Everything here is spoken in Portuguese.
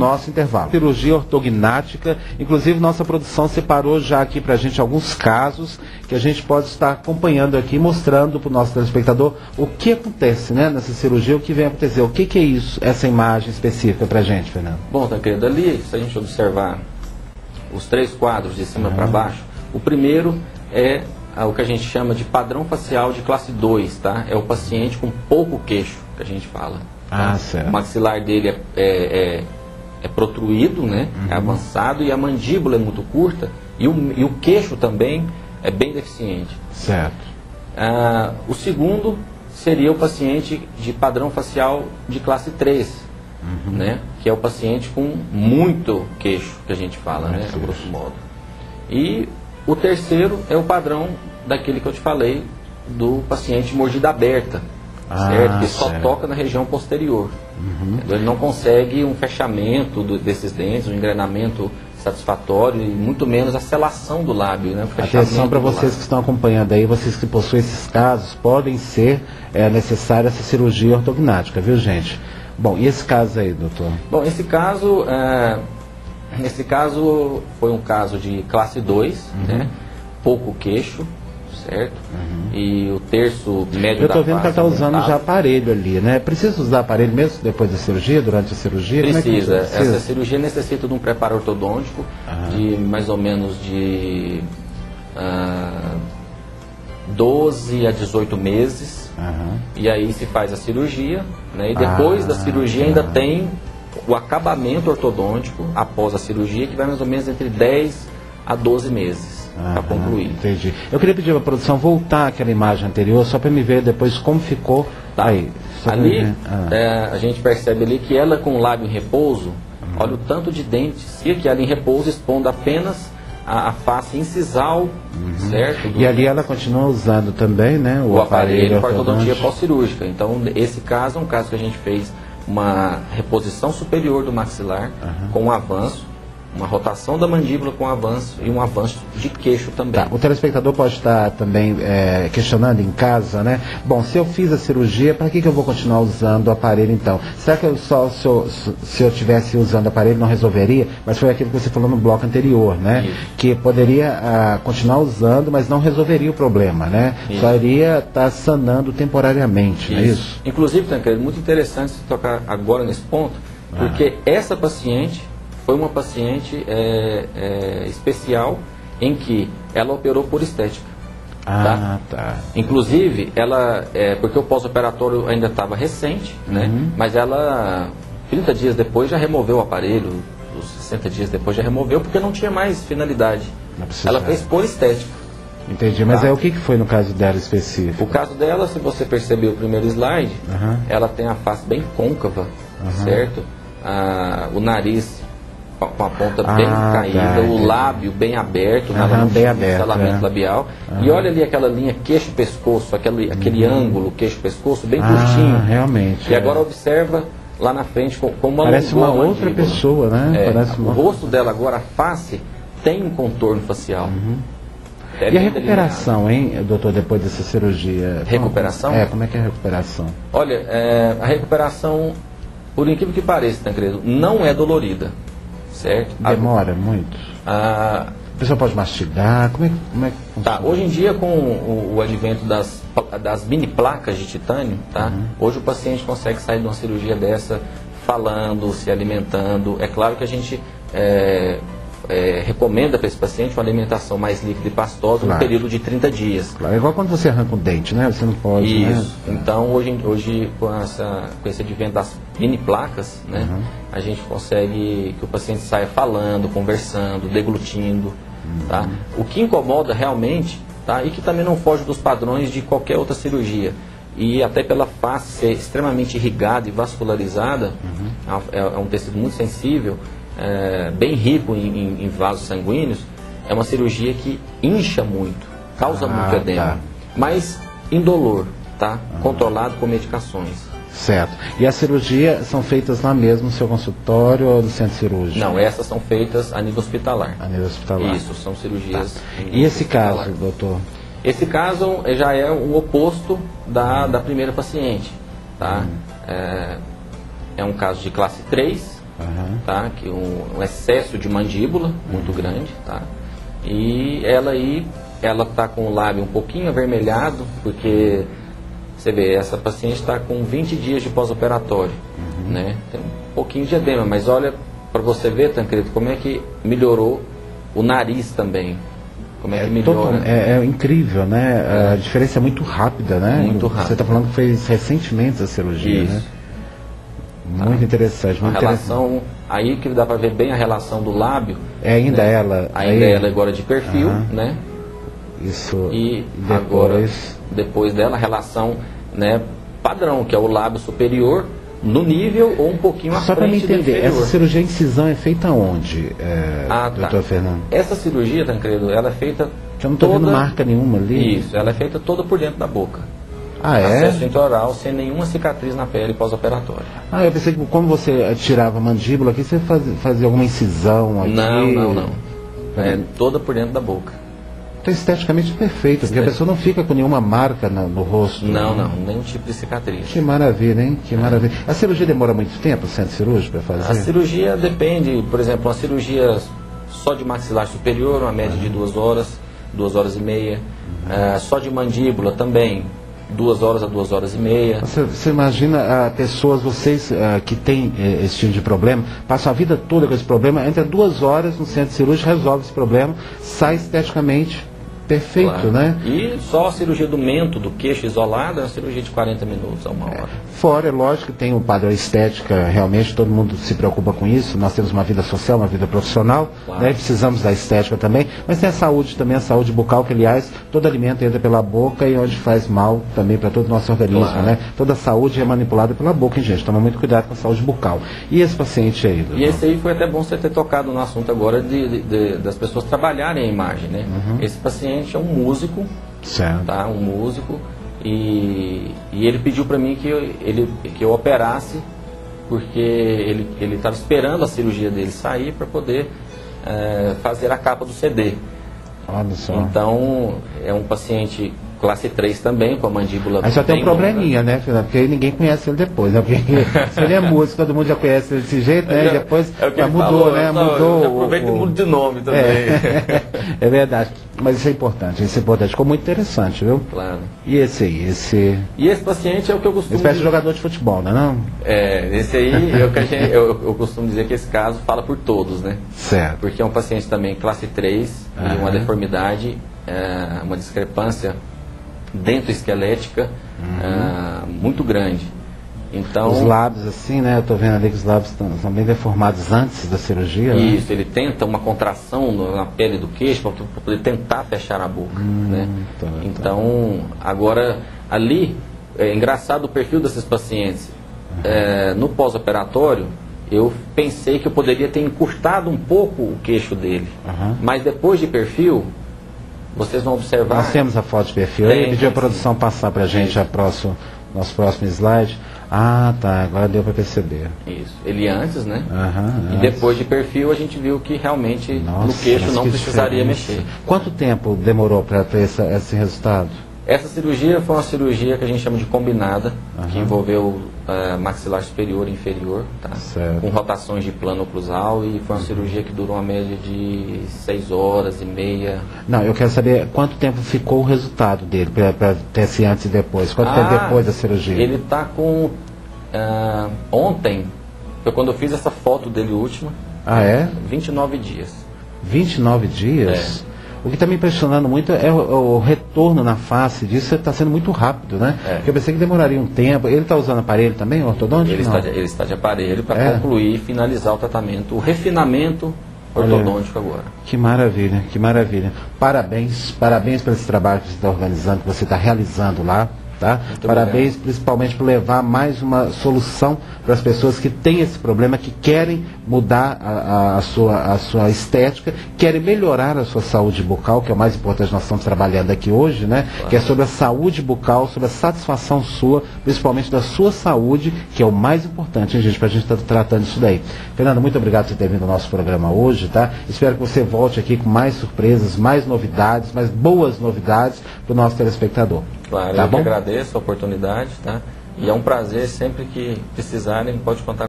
Nosso intervalo. Cirurgia ortognática, inclusive nossa produção separou já aqui pra gente alguns casos que a gente pode estar acompanhando aqui, mostrando para o nosso telespectador o que acontece, né, nessa cirurgia, o que vem acontecer, o que é isso, essa imagem específica pra gente, Fernando? Bom, Tancredo, ali, se a gente observar os 3 quadros de cima para baixo, o primeiro é o que a gente chama de padrão facial de classe 2, tá? É o paciente com pouco queixo, que a gente fala. Ah, certo. O maxilar dele é protruído, né? É avançado, e a mandíbula é muito curta, e o queixo também é bem deficiente. Certo. O segundo seria o paciente de padrão facial de classe 3, né? Que é o paciente com muito queixo, que a gente fala, né? A grosso modo. E o terceiro é o padrão daquele que eu te falei, do paciente mordida aberta, certo? Que só toca na região posterior. Ele não consegue um fechamento desses dentes, um engrenamento satisfatório, e muito menos a selação do lábio, né? Atenção para vocês que estão acompanhando aí, vocês que possuem esses casos, podem ser necessária essa cirurgia ortognática, viu, gente? Bom, e esse caso aí, doutor? Bom, esse caso foi um caso de classe 2, né? Pouco queixo, certo? E o terço médio da face. Eu estou vendo que ela está usando já aparelho ali, né? Precisa usar aparelho mesmo depois da cirurgia, durante a cirurgia? Precisa. Essa cirurgia necessita de um preparo ortodôntico de mais ou menos de 12 a 18 meses. E aí se faz a cirurgia, né? E depois da cirurgia ainda tem o acabamento ortodôntico após a cirurgia, que vai mais ou menos entre 10 a 12 meses para concluir. Entendi. Eu queria pedir para a produção voltar àquela imagem anterior, só para me ver depois como ficou. Tá. Aí. Ali, a gente percebe ali que ela com o lábio em repouso, olha o tanto de dentes, e aqui ela em repouso expondo apenas a face incisal, certo? E ali ela continua usando também, né, o aparelho para ortodontia pós-cirúrgica. Então, esse caso é um caso que a gente fez uma reposição superior do maxilar com um avanço, uma rotação da mandíbula com avanço e um avanço de queixo também. Tá, o telespectador pode estar também questionando em casa, né? Bom, se eu fiz a cirurgia, para que eu vou continuar usando o aparelho então? Será que se eu tivesse usando o aparelho não resolveria? Mas foi aquilo que você falou no bloco anterior, né? Isso. Que poderia continuar usando, mas não resolveria o problema, né? Isso. Só iria estar sanando temporariamente, não é isso? Inclusive, Tancredo, muito interessante você tocar agora nesse ponto, porque essa paciente foi uma paciente especial em que ela operou por estética. Tá? Inclusive, ela, porque o pós-operatório ainda estava recente, né? Mas ela, 30 dias depois, já removeu o aparelho, os 60 dias depois já removeu, porque não tinha mais finalidade. Ela fez por estética. Entendi, mas o que foi no caso dela específico? O caso dela, se você perceber o primeiro slide, ela tem a face bem côncava, certo? O nariz com a ponta bem caída, o lábio bem aberto, bem aberto, salamento labial. E olha ali aquela linha queixo-pescoço, aquele ângulo queixo-pescoço bem curtinho. Realmente. E agora observa lá na frente como uma parece uma outra pessoa, né? O rosto dela agora, a face, tem um contorno facial. E a recuperação, hein, doutor, depois dessa cirurgia? Recuperação? Como é que é a recuperação? Olha, a recuperação, por incrível que pareça, Tancredo, não é dolorida. Certo? Demora muito? A pessoa pode mastigar? Como é que funciona? Hoje em dia, com o advento das mini placas de titânio, hoje o paciente consegue sair de uma cirurgia dessa falando, se alimentando. É claro que a gente recomenda para esse paciente uma alimentação mais líquida e pastosa no período de 30 dias. É igual quando você arranca um dente, né? Você não pode... Isso. Né? Então, hoje com esse advento das mini placas, né? A gente consegue que o paciente saia falando, conversando, deglutindo. Tá? O que incomoda realmente, e que também não foge dos padrões de qualquer outra cirurgia, e até pela face ser extremamente irrigada e vascularizada, é um tecido muito sensível, bem rico em vasos sanguíneos, é uma cirurgia que incha muito, causa muito edema, mas indolor, controlado com medicações. Certo. E as cirurgias são feitas lá mesmo no seu consultório ou no centro cirúrgico? Não, essas são feitas a nível hospitalar. A nível hospitalar. Isso, são cirurgias. E esse caso, doutor? Esse caso já é o oposto da primeira paciente. É um caso de classe 3, tá? Que um excesso de mandíbula muito grande, tá? E ela tá com o lábio um pouquinho avermelhado, porque você vê, essa paciente está com 20 dias de pós-operatório, né? Tem um pouquinho de edema, mas olha para você ver, Tancredo, como é que melhorou o nariz também. Como é que melhora? É incrível, né? A diferença é muito rápida, né? Muito rápida. Você está falando que fez recentemente a cirurgia, isso, né? Muito interessante. Muito a relação, aí que dá para ver bem a relação do lábio. É ainda, né? Ainda ela agora de perfil, né? Isso. E agora, depois dela, a relação, né, padrão, que é o lábio superior no nível ou um pouquinho à frente. Só para me entender, do inferior. essa cirurgia de incisão é feita onde, doutor Fernando? Essa cirurgia, Tancredo, ela é feita eu não estou vendo marca nenhuma ali. Isso, ela é feita toda por dentro da boca. Ah, é? Acesso intraoral, sem nenhuma cicatriz na pele pós-operatória. Ah, eu pensei que quando você tirava a mandíbula aqui, você fazia alguma incisão aqui. Não. É toda por dentro da boca. Então, esteticamente perfeito, porque a pessoa não fica com nenhuma marca no rosto. Não, nenhum tipo de cicatriz. Que maravilha, hein? Que maravilha. A cirurgia demora muito tempo, o centro cirúrgico, para fazer? A cirurgia depende, por exemplo, uma cirurgia só de maxilar superior, uma média de 2 horas, 2 horas e meia. Só de mandíbula também, 2 horas a 2 horas e meia. Você imagina pessoas, vocês que têm esse tipo de problema, passam a vida toda com esse problema, entra 2 horas no centro cirúrgico, resolve esse problema, sai esteticamente perfeito, claro, né? E só a cirurgia do mento, do queixo isolado, é uma cirurgia de 40 minutos a 1 hora. Fora, é lógico que tem o padrão estética, realmente todo mundo se preocupa com isso, nós temos uma vida social, uma vida profissional, claro, né? Precisamos da estética também, mas tem a saúde também, a saúde bucal, que aliás, todo alimento entra pela boca e onde faz mal também para todo o nosso organismo, claro, né? Toda a saúde é manipulada pela boca, hein, gente? Toma muito cuidado com a saúde bucal. E esse paciente aí? E esse aí foi até bom você ter tocado no assunto agora das pessoas trabalharem a imagem, né? Esse paciente é um músico, certo, tá? Um músico, e ele pediu para mim que eu operasse, porque ele estava esperando a cirurgia dele sair para poder fazer a capa do CD. Olha só. Então, é um paciente classe 3 também, com a mandíbula. Aí só tem um probleminha, né, Fernando? Porque aí ninguém conhece ele depois, né? Porque se ele é músico, todo mundo já conhece ele desse jeito, né? E depois já mudou, falou, né? Mudou. Aproveita o mundo de nome também. É verdade. Mas isso é importante, Ficou muito interessante, viu? Claro. E esse aí? E esse paciente é o que eu costumo espécie de jogador de futebol, não é? Esse aí, eu costumo dizer que esse caso fala por todos, né? Certo. Porque é um paciente também classe 3, e uma deformidade, uma discrepância dentoesquelética muito grande. Então, os lábios assim, né? Eu tô vendo ali que os lábios estão bem deformados antes da cirurgia. Isso, né? Ele tenta uma contração na pele do queixo para poder tentar fechar a boca, né? Então, agora, ali, é engraçado o perfil desses pacientes. No pós-operatório, eu pensei que eu poderia ter encurtado um pouco o queixo dele. Mas depois de perfil, vocês vão observar... Nós temos a foto de perfil. Eu pedi a produção passar para a gente nosso próximo slide. Ah, tá. Agora deu para perceber. Isso. Ele antes, né? E depois de perfil a gente viu que realmente no queixo não precisaria mexer. Quanto tempo demorou para ter esse resultado? Essa cirurgia foi uma cirurgia que a gente chama de combinada, que envolveu maxilar superior e inferior, tá? Com rotações de plano oclusal, e foi uma cirurgia que durou uma média de 6 horas e meia. Não, eu quero saber quanto tempo ficou o resultado dele, para ter esse antes e depois. Quanto tempo depois da cirurgia? Ele está com... ontem, foi quando eu fiz essa foto dele última. 29 dias. 29 dias? O que está me impressionando muito é o retorno na face disso, está sendo muito rápido, né? Porque eu pensei que demoraria um tempo. Ele está usando aparelho também, ortodôntico? Ele está de aparelho para concluir e finalizar o tratamento, o refinamento ortodôntico agora. Que maravilha, que maravilha. Parabéns por esse trabalho que você está organizando, que você está realizando lá. Tá? Parabéns, principalmente por levar mais uma solução para as pessoas que têm esse problema, que querem mudar a sua estética, querem melhorar a sua saúde bucal, que é o mais importante, nós estamos trabalhando aqui hoje, né? Claro. Que é sobre a saúde bucal, sobre a satisfação sua, principalmente da sua saúde, que é o mais importante, hein, gente, para a gente estar tratando isso daí. Fernando, muito obrigado por você ter vindo ao nosso programa hoje, tá? Espero que você volte aqui com mais surpresas, mais novidades, mais boas novidades para o nosso telespectador. Claro, eu que agradeço a oportunidade, tá? E é um prazer, sempre que precisarem, pode contar